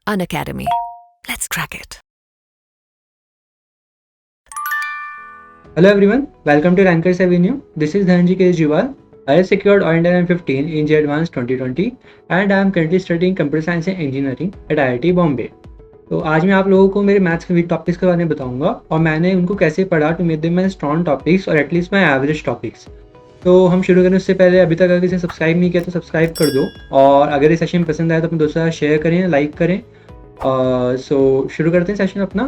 Unacademy. Let's crack it. Hello everyone, welcome to Rankers Avenue. This is Dhananjay Kejriwal. I have secured OINDM 15 in JEE Advanced 2020 and I am currently studying Computer Science and Engineering at IIT Bombay. तो आज मैं आप लोगों को मेरे maths के week topics के बारे में बताऊंगा और मैंने उनको कैसे पढ़ा to make them my strong topics और एटलीस्ट माय एवरेज टॉपिक्स। तो हम शुरू करने उससे पहले अभी तक अगर किसी ने सब्सक्राइब नहीं किया तो सब्सक्राइब कर दो और अगर ये सेशन पसंद आए तो अपने दोस्तों के साथ शेयर करें, लाइक करें। सो शुरू करते हैं सेशन अपना।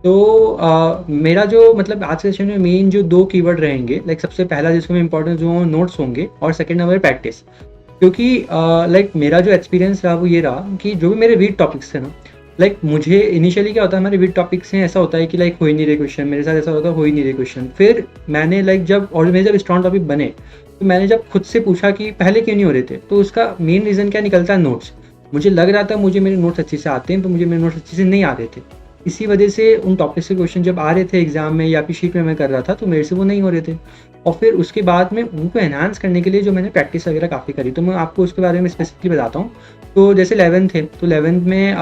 तो मेरा जो मतलब आज के सेशन में मेन जो दो कीवर्ड रहेंगे, लाइक सबसे पहला जिसको मैं इंपॉर्टेंस जो नोट्स होंगे और सेकंड नंबर प्रैक्टिस। क्योंकि लाइक मेरा जो एक्सपीरियंस रहा वो ये रहा कि जो भी मेरे वीक टॉपिक्स थे ना, लाइक मुझे इनिशियली क्या होता है हमारे वीक टॉपिक्स हैं ऐसा होता है कि लाइक हो ही नहीं रहे क्वेश्चन, मेरे साथ ऐसा होता है हो ही नहीं रहे क्वेश्चन। फिर मैंने लाइक जब और मेरे जब स्ट्रॉन्ग टॉपिक बने तो मैंने जब खुद से पूछा कि पहले क्यों नहीं हो रहे थे, तो उसका मेन रीज़न क्या निकलता है, नोट्स। मुझे लग रहा था मुझे मेरे नोट्स अच्छे से आते हैं तो मुझे मेरे नोट्स अच्छे से नहीं आ रहे थे। इसी वजह से उन टॉपिक्स के क्वेश्चन जब आ रहे थे एग्जाम में या फिर शीट में मैं कर रहा था तो मेरे से वो नहीं हो रहे थे। और फिर उसके बाद में उनको एनहांस करने के लिए जो मैंने प्रैक्टिस वगैरह काफ़ी करी, तो मैं आपको उसके बारे में स्पेसिफिकली बताता हूँ। तो जैसे 11th थे तो 11th में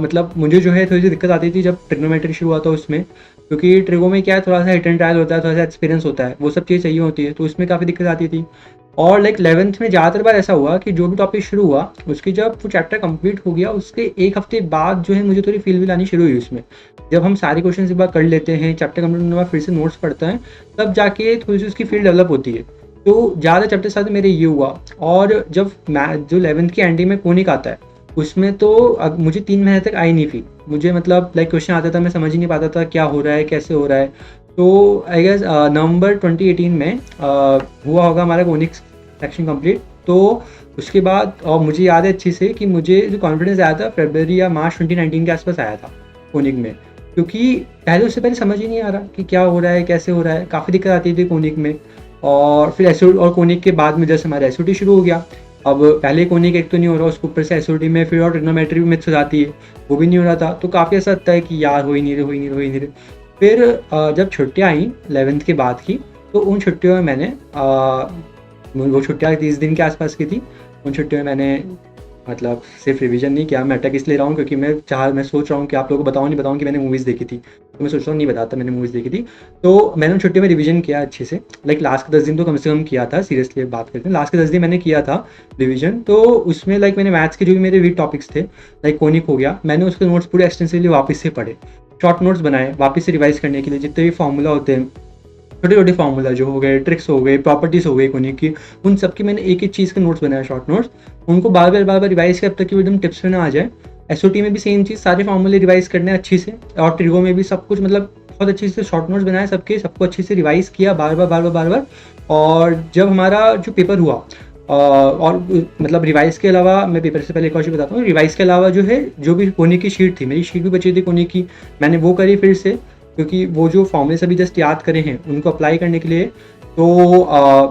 मतलब मुझे जो है थोड़ी सी दिक्कत आती थी जब ट्रिग्नोमेट्री शुरू हुआ था उसमें, क्योंकि ट्रिगो में क्या है थोड़ा सा हिट एंड ट्रायल होता है, थोड़ा सा एक्सपीरियंस होता है, वो सब चीज़ चाहिए होती है, तो उसमें काफ़ी दिक्कत आती थी। और लाइक 11th में ज़्यादातर बार ऐसा हुआ कि जो भी टॉपिक शुरू हुआ उसकी जब वो चैप्टर कंप्लीट हो गया उसके एक हफ्ते बाद जो है मुझे थोड़ी फील भी आनी शुरू हुई उसमें। जब हम सारे क्वेश्चन एक बार कर लेते हैं, चैप्टर कंप्लीट होने के बाद फिर से नोट्स पढ़ते हैं, तब जाके थोड़ी सी उसकी फील डेवलप होती है। तो ज़्यादा चैप्टर साथ मेरे ये हुआ। और जब मैथ जो 11th की एंडिंग में कोनिक आता है उसमें तो मुझे 3 महीने तक आई नहीं फील। मुझे मतलब लाइक क्वेश्चन आता था मैं समझ ही नहीं पाता था क्या हो रहा है कैसे हो रहा है। तो आई गेस नवंबर 2018 में हुआ होगा हमारा कोनिक्स सेक्शन कंप्लीट। तो उसके बाद और मुझे याद है अच्छे से कि मुझे जो कॉन्फिडेंस आया था फरवरी या मार्च 2019 के आसपास आया था कोनिक में, क्योंकि पहले उससे पहले समझ ही नहीं आ रहा कि क्या हो रहा है कैसे हो रहा है, काफ़ी दिक्कत आती थी कोनिक में। और फिर एसओ और कोनिक के बाद में जैसे हमारा एसओटी शुरू हो गया, अब पहले कोनिक एक तो नहीं हो रहा, उसके ऊपर से एसओटी में फिर और ट्रिग्नोमेट्री भी मिक्स हो जाती है, वो भी नहीं हो रहा था। तो काफ़ी ऐसा लगता है कि यार हो ही नहीं रहे। फिर जब छुट्टियाँ आई 11th के बाद की, तो उन छुट्टियों में मैंने वो छुट्टियाँ 30 दिन के आसपास की थी। उन छुट्टियों में मैंने मतलब सिर्फ रिवीजन नहीं किया। मैं अटक इसलिए रहा हूँ क्योंकि मैं सोच रहा हूँ कि आप लोगों को बताऊँ नहीं बताऊँ कि मैंने मूवीज़ देखी थी, तो मैं सोच रहा हूँ नहीं बताता मैंने मूवीज़ देखी थी। तो मैंने उन छुट्टियों में रिवीजन किया अच्छे से, लाइक लास्ट के 10 दिन तो कम से कम किया था। सीरियसली बात करते हैं लास्ट के 10 दिन मैंने किया था रिवीजन। तो उसमें लाइक मैंने मैथ्स के जो भी मेरे वीक टॉपिक्स थे, लाइक कोनिक हो गया, मैंने उसके नोट्स पूरे एक्सटेंसिवली वापस से पढ़े, शॉर्ट नोट्स बनाए वापस से रिवाइज करने के लिए। जितने भी फॉर्मूला होते हैं, छोटे छोटे फार्मूला जो हो गए, ट्रिक्स हो गए, प्रॉपर्टीज़ हो गई कोनिक की, उन सब की मैंने एक एक चीज़ के नोट्स बनाए, शॉर्ट नोट्स। उनको बार बार रिवाइज किया अब तक कि वो एकदम टिप्स में ना आ जाए। एसओटी में भी सेम चीज़, सारे फार्मूले रिवाइज करने अच्छे से, और ट्रिगो में भी सब कुछ मतलब बहुत अच्छे से शॉर्ट नोट्स बनाए सबको अच्छे से रिवाइज किया बार बार। और जब हमारा जो पेपर हुआ और मतलब रिवाइज के अलावा, मैं पेपर से पहले एक और चीज़ बताता हूँ, रिवाइज के अलावा जो है जो भी कोनिक की शीट थी, मेरी शीट भी बची थी कोनिक की, मैंने वो करी फिर से, क्योंकि वो जो फॉर्मूले सभी जस्ट याद करे हैं उनको अप्लाई करने के लिए। तो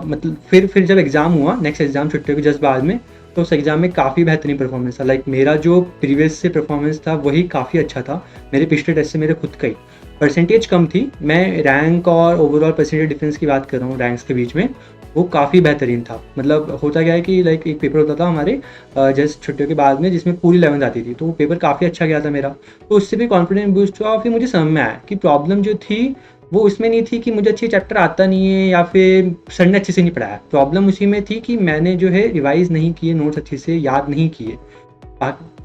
मतलब फिर जब एग्ज़ाम हुआ, नेक्स्ट एग्ज़ाम छुट्टियों के जस्ट बाद में, तो उस एग्ज़ाम में काफ़ी बेहतरीन परफॉर्मेंस था। लाइक मेरा जो प्रीवियस से परफॉर्मेंस था वही काफ़ी अच्छा था, मेरे पिछले टेस्ट से मेरे खुद का ही। परसेंटेज कम थी, मैं रैंक और ओवरऑल परसेंटेज डिफरेंस की बात कर रहा हूँ, रैंक्स के बीच में वो काफ़ी बेहतरीन था। मतलब होता क्या है कि लाइक एक पेपर होता था हमारे जस्ट छुट्टियों के बाद में जिसमें पूरी 11th आती थी, तो वो पेपर काफ़ी अच्छा गया था मेरा। तो उससे भी कॉन्फिडेंस बूस्ट हुआ। और फिर मुझे समझ में आया कि प्रॉब्लम जो थी वो उसमें नहीं थी कि मुझे अच्छे चैप्टर आता नहीं है या फिर सर ने अच्छे से नहीं पढ़ाया, प्रॉब्लम उसी में थी कि मैंने जो है रिवाइज नहीं किए, नोट्स अच्छे से याद नहीं किए।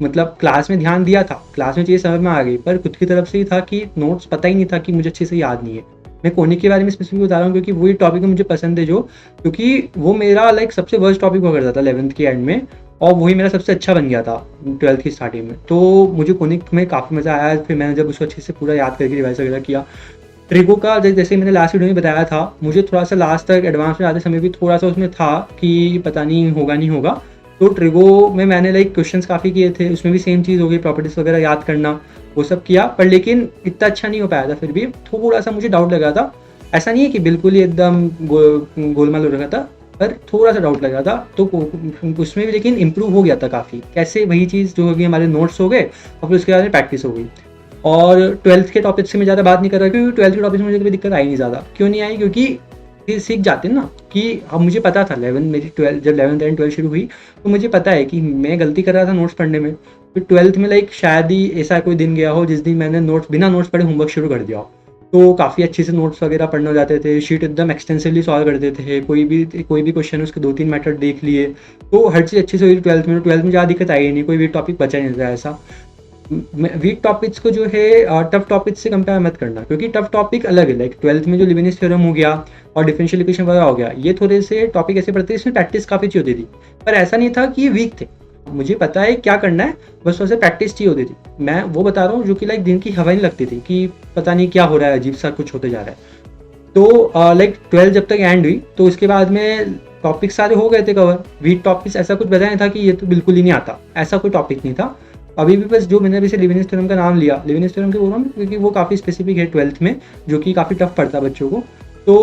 मतलब क्लास में ध्यान दिया था, क्लास में चीज़ें समझ में आ गई, पर खुद की तरफ से ही था कि नोट्स पता ही नहीं था कि मुझे अच्छे से याद नहीं है। मैं कोनिक के बारे में स्पेसिफिक बता रहा हूँ क्योंकि वही टॉपिक मुझे पसंद है जो, क्योंकि वो मेरा लाइक सबसे वर्स्ट टॉपिक हुआ करता था 11th के एंड में, और वही मेरा सबसे अच्छा बन गया था 12th की स्टार्टिंग में। तो मुझे कोनिक में काफ़ी मज़ा आया। फिर मैंने जब उसको अच्छे से पूरा याद करके रिवाइज वगैरह किया। ट्रिगो का जैसे मैंने लास्ट वीडियो में बताया था, मुझे थोड़ा सा लास्ट तक एडवांस में आते समय भी थोड़ा सा उसमें था कि पता नहीं होगा। तो ट्रिगो में मैंने लाइक क्वेश्चंस काफ़ी किए थे, उसमें भी सेम चीज़ हो गई, प्रॉपर्टीज़ वगैरह याद करना, वो सब किया, पर लेकिन इतना अच्छा नहीं हो पाया था। फिर भी थोड़ा सा मुझे डाउट लगा था, ऐसा नहीं है कि बिल्कुल ही एकदम गोलमाल हो रखा था, पर थोड़ा सा डाउट लगा था। तो उसमें भी लेकिन इम्प्रूव हो गया था काफ़ी। कैसे, वही चीज़ जो होगी हमारे नोट्स हो गए और फिर उसके बाद में प्रैक्टिस हो गई। और 12th के टॉपिक से मैं ज़्यादा बात नहीं कर रहा क्योंकि 12th के टॉपिक में मुझे कभी दिक्कत आई नहीं ज़्यादा। क्यों नहीं आई? क्योंकि फिर सीख जाते हैं ना कि अब मुझे पता था 11 मेरी 12 जब 11th एंड 12 शुरू हुई तो मुझे पता है कि मैं गलती कर रहा था नोट्स पढ़ने में, फिर 12th में लाइक शायद ही ऐसा कोई दिन गया हो जिस दिन मैंने नोट्स बिना नोट्स पढ़े होमवर्क शुरू कर दिया हो। तो काफ़ी अच्छे से नोट्स वगैरह पढ़ने हो जाते थे, शीट एकदम एक्सटेंसिवली सॉल्व करते थे, कोई भी क्वेश्चन उसके 2-3 मेथड देख लिए, तो हर चीज़ अच्छे से हुई 12th में ज़्यादा दिक्कत आई ही नहीं, कोई भी टॉपिक बचा ही नहीं था ऐसा। वीक टॉपिक्स को जो है टफ टॉपिक से कंपेयर मत करना, क्योंकि टफ टॉपिक अलग है। लाइक 12th में जो लीबनिज़ थ्योरम हो गया और डिफरेंशियल इक्वेशन वगैरह हो गया, ये थोड़े से टॉपिक ऐसे पढ़ते हैं इसमें प्रैक्टिस काफ़ी अच्छी होती थी, पर ऐसा नहीं था कि ये वीक थे। मुझे पता है क्या करना है, बस वैसे प्रैक्टिस चाहिए होती थी। मैं वो बता रहा हूँ जो कि लाइक दिन की हवा नहीं लगती थी कि पता नहीं क्या हो रहा है, अजीब सा कुछ होते जा रहा है। तो लाइक 12 जब तक एंड हुई तो उसके बाद में टॉपिक सारे हो गए थे कवर। वीक टॉपिक्स ऐसा कुछ बताया नहीं था कि ये तो बिल्कुल ही नहीं आता, ऐसा कोई टॉपिक नहीं था। अभी भी बस जो मैंने अभी से लीबनिज़ थ्योरम का नाम लिया, लीबनिज़ थ्योरम के बोल रहा हूँ क्योंकि वो काफ़ी स्पेसिफिक है 12th में, जो कि काफ़ी टफ पड़ता है बच्चों को। तो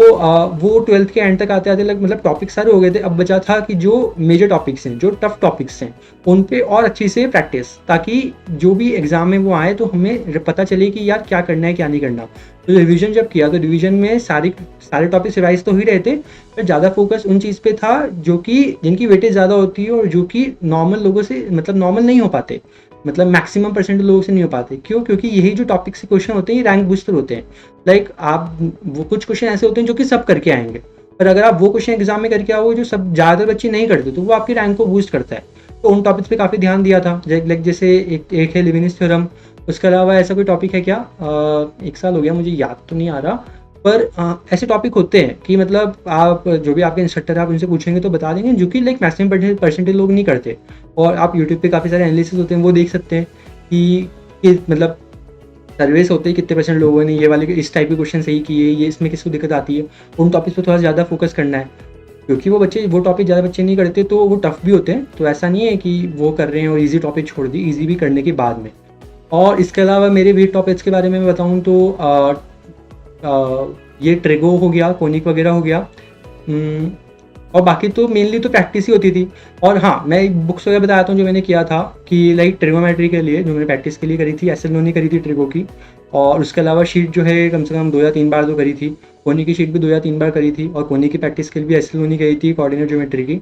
वो 12th के एंड तक आते आते लग मतलब टॉपिक सारे हो गए थे। अब बचा था कि जो मेजर टॉपिक्स हैं, जो टफ टॉपिक्स हैं, उन पे और अच्छी से प्रैक्टिस, ताकि जो भी एग्जाम में वो आए तो हमें पता चले कि यार क्या करना है क्या नहीं करना। तो रिवीजन जब किया तो रिवीजन में सारे टॉपिक्स रिवाइज तो ही रहे थे, पर ज़्यादा फोकस उन चीज़ पे था जो कि जिनकी वेटेज ज़्यादा होती है और जो कि नॉर्मल लोगों से मतलब नॉर्मल नहीं हो पाते, मतलब मैक्सिमम परसेंट लोगों से नहीं हो पाते। क्यों? क्योंकि यही जो टॉपिक से क्वेश्चन होते हैं ये रैंक बूस्टर होते हैं। लाइक आप वो कुछ क्वेश्चन ऐसे होते हैं जो कि सब करके आएंगे, पर अगर आप वो क्वेश्चन एग्जाम में करके आओ जो सब ज़्यादातर बच्चे नहीं करते, तो वो आपकी रैंक को बूस्ट करता है। तो उन टॉपिक्स पे काफ़ी ध्यान दिया था। लाइक जैसे एक है लीबनिज़ थ्योरम, उसके अलावा ऐसा कोई टॉपिक है क्या, 1 साल हो गया मुझे याद तो नहीं आ रहा, पर ऐसे टॉपिक होते हैं कि मतलब आप जो भी आपके इंस्ट्रक्टर आप उनसे पूछेंगे तो बता देंगे, जो कि लाइक मैक्सिमम परसेंटेज लोग नहीं करते। और आप यूट्यूब पे काफ़ी सारे एनालिसिस होते हैं, वो देख सकते हैं कि मतलब सर्वेस होते हैं कितने परसेंट लोगों ने ये वाले इस टाइप के क्वेश्चन सही किए, ये इसमें किसको दिक्कत आती है। उन टॉपिक्स पर थोड़ा ज़्यादा फोकस करना है, क्योंकि वो टॉपिक ज़्यादा बच्चे नहीं करते तो वो टफ भी होते हैं। तो ऐसा नहीं है कि वो कर रहे हैं और ईजी टॉपिक छोड़ दी, ईजी भी करने के बाद में। और इसके अलावा मेरे वीक टॉपिक्स के बारे में मैं बताऊँ तो ये ट्रिगो हो गया, कोनिक वगैरह हो गया, और बाकी तो मेनली तो प्रैक्टिस ही होती थी। और हाँ, मैं एक बुक्स वगैरह बताता हूँ जो मैंने किया था कि लाइक ट्रिगोमेट्री के लिए जो मैंने प्रैक्टिस के लिए करी थी, एस एल ओनी करी थी ट्रिगो की। और उसके अलावा शीट जो है कम से कम 2 या 3 बार तो करी थी, कोनी की शीट भी 2 या 3 बार करी थी, और कोनी की प्रैक्टिस के लिए भी एस एल ओनी करी थी कोऑर्डिनेट ज्योमेट्री की।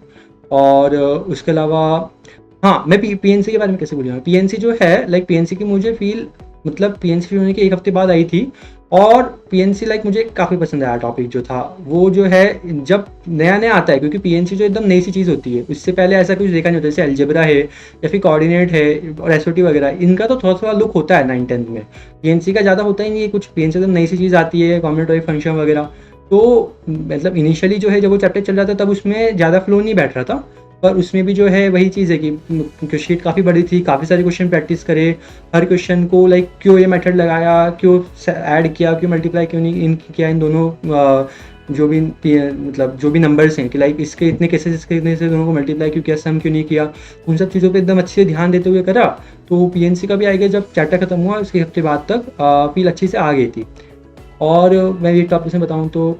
और उसके अलावा हाँ, मैं पीएनसी के बारे में कैसे भूलूंगा। पीएनसी जो है लाइक पीएनसी की मुझे फील मतलब पीएनसी होने के 1 हफ्ते बाद आई थी, और पीएनसी लाइक मुझे काफ़ी पसंद आया टॉपिक जो था वो, जो है जब नया नया आता है, क्योंकि पीएनसी जो एकदम नई सी चीज़ होती है, इससे पहले ऐसा कुछ देखा नहीं होता। जैसे अलजेब्रा है या फिर कोऑर्डिनेट है और एसओटी वगैरह, इनका तो थोड़ा थोड़ा लुक होता है 9th-10th में, पीएनसी का ज़्यादा होता ही नहीं है कुछ। पीएनसी एकदम नई सी चीज़ आती है, कॉम्बिनेटोरिक फंक्शन वगैरह। तो मतलब इनिशियली जो है जब वो चैप्टर चल रहा था तब उसमें ज़्यादा फ्लो नहीं बैठ रहा था, पर उसमें भी जो है वही चीज़ है कि शीट काफ़ी बड़ी थी, काफ़ी सारे क्वेश्चन प्रैक्टिस करे, हर क्वेश्चन को लाइक क्यों ये मेथड लगाया, क्यों ऐड किया, क्यों मल्टीप्लाई क्यों नहीं इन किया, इन दोनों जो भी मतलब जो भी नंबर्स हैं कि लाइक इसके इतने केसेस, इसके इतने से दोनों को मल्टीप्लाई क्यों किया, सम क्यों नहीं किया, उन सब चीज़ों पे एकदम अच्छे से ध्यान देते हुए करा। तो पीएनसी का भी आएगा जब चैप्टर खत्म हुआ उसके हफ्ते बाद तक फील अच्छी से आ गई थी। और मैं वीक टॉपिक्स में बताऊँ तो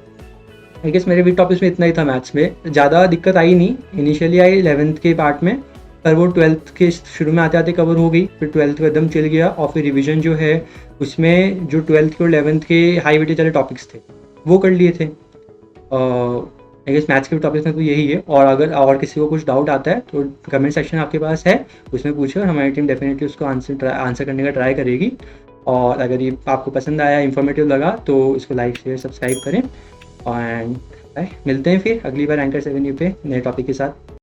आई गेस मेरे वीक टॉपिक्स में इतना ही था। मैथ्स में ज़्यादा दिक्कत आई नहीं, इनिशियली आई 11th के पार्ट में, पर वो 12th के शुरू में आते आते कवर हो गई। फिर 12th को एकदम चल गया, और फिर रिवीजन जो है उसमें जो 12th के और 11th के हाई वेटेज वाले टॉपिक्स थे वो कर लिए थे। आई गेस मैथ्स के टॉपिक्स में तो यही है। और अगर और किसी को कुछ डाउट आता है तो कमेंट सेक्शन आपके पास है, उसमें पूछे और हमारी टीम डेफिनेटली उसको आंसर करने का ट्राई करेगी। और अगर ये आपको पसंद आया, इन्फॉर्मेटिव लगा, तो इसको लाइक शेयर सब्सक्राइब करें। एंड मिलते हैं फिर अगली बार एंकर 7 पे नए टॉपिक के साथ।